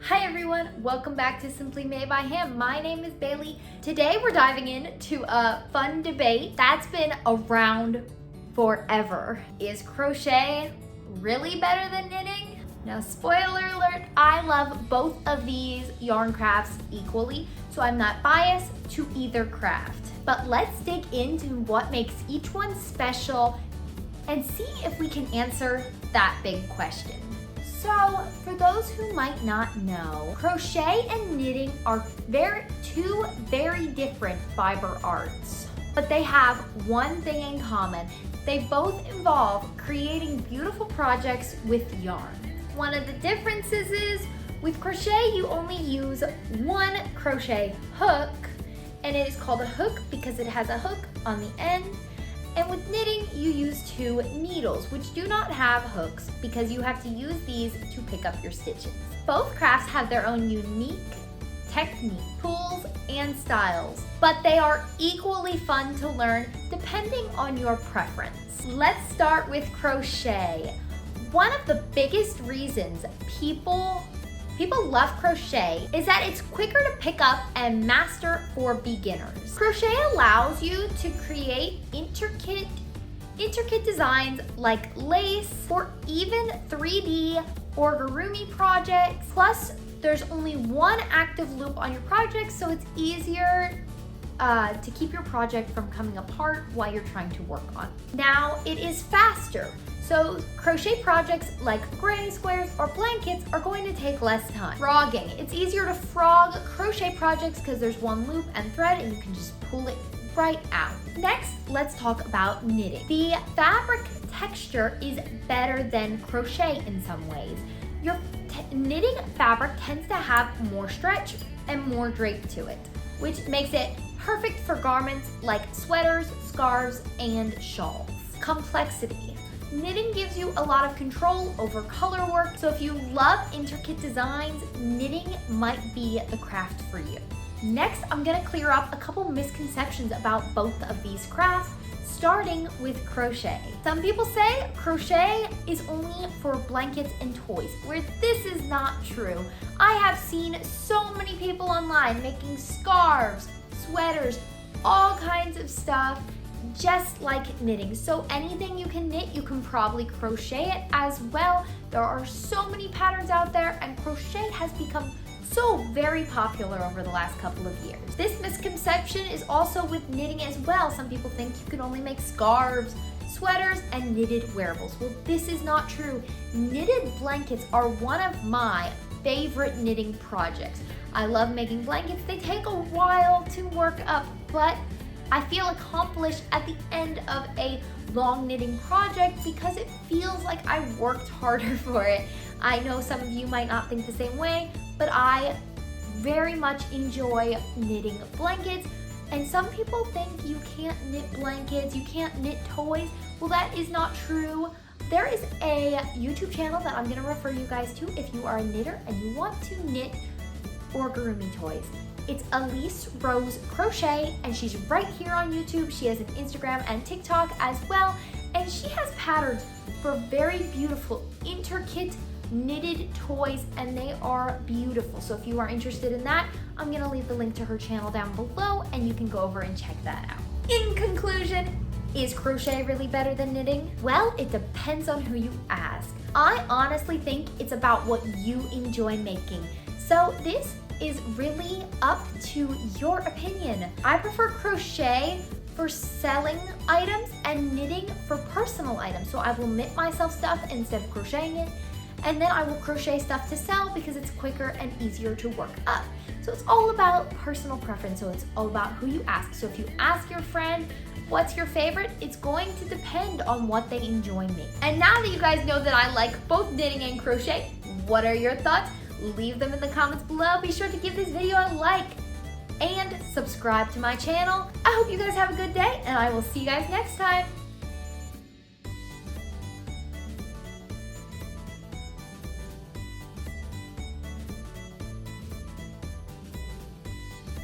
Hi everyone, welcome back to Simply Made by Hand. My name is Bailey. Today we're diving into a fun debate that's been around forever. Is crochet really better than knitting? Now, spoiler alert, I love both of these yarn crafts equally, so I'm not biased to either craft. But let's dig into what makes each one special and see if we can answer that big question. So, for those who might not know, crochet and knitting are two very different fiber arts, but they have one thing in common. They both involve creating beautiful projects with yarn. One of the differences is with crochet, you only use one crochet hook, and it is called a hook because it has a hook on the end. And with knitting, you use two needles, which do not have hooks because you have to use these to pick up your stitches. Both crafts have their own unique technique, tools, and styles, but they are equally fun to learn depending on your preference. Let's start with crochet. One of the biggest reasons people love crochet is that it's quicker to pick up and master for beginners. Crochet allows you to create intricate designs like lace or even 3D origami projects. Plus, there's only one active loop on your project, so it's easier to keep your project from coming apart while you're trying to work on it. Now, it is faster. So crochet projects like granny squares or blankets are going to take less time. Frogging. It's easier to frog crochet projects because there's one loop and thread and you can just pull it right out. Next, let's talk about knitting. The fabric texture is better than crochet in some ways. Your knitting fabric tends to have more stretch and more drape to it, which makes it perfect for garments like sweaters, scarves, and shawls. Complexity. Knitting gives you a lot of control over color work, so if you love intricate designs, knitting might be the craft for you. Next, I'm gonna clear up a couple misconceptions about both of these crafts, starting with crochet. Some people say crochet is only for blankets and toys, where this is not true. I have seen so many people online making scarves, sweaters, all kinds of stuff, just like knitting. So anything you can knit, you can probably crochet it as well. There are so many patterns out there, and crochet has become so very popular over the last couple of years. This misconception is also with knitting as well. Some people think you can only make scarves, sweaters, and knitted wearables. Well, this is not true. Knitted blankets are one of my favorite knitting projects. I love making blankets. They take a while to work up, but I feel accomplished at the end of a long knitting project because it feels like I worked harder for it. I know some of you might not think the same way, but I very much enjoy knitting blankets. And some people think you can't knit blankets, you can't knit toys. Well, that is not true. There is a YouTube channel that I'm gonna refer you guys to if you are a knitter and you want to knit origami toys. It's Elise Rose Crochet, and she's right here on YouTube. She has an Instagram and TikTok as well, and she has patterns for very beautiful, intricate knitted toys, and they are beautiful. So if you are interested in that, I'm gonna leave the link to her channel down below, and you can go over and check that out. In conclusion, is crochet really better than knitting? Well, it depends on who you ask. I honestly think it's about what you enjoy making. So this is really up to your opinion. I prefer crochet for selling items and knitting for personal items. So I will knit myself stuff instead of crocheting it, and then I will crochet stuff to sell because it's quicker and easier to work up. So it's all about personal preference. So it's all about who you ask. So if you ask your friend, what's your favorite? It's going to depend on what they enjoy making. And now that you guys know that I like both knitting and crochet, what are your thoughts? Leave them in the comments below. Be sure to give this video a like and subscribe to my channel. I hope you guys have a good day, and I will see you guys next time.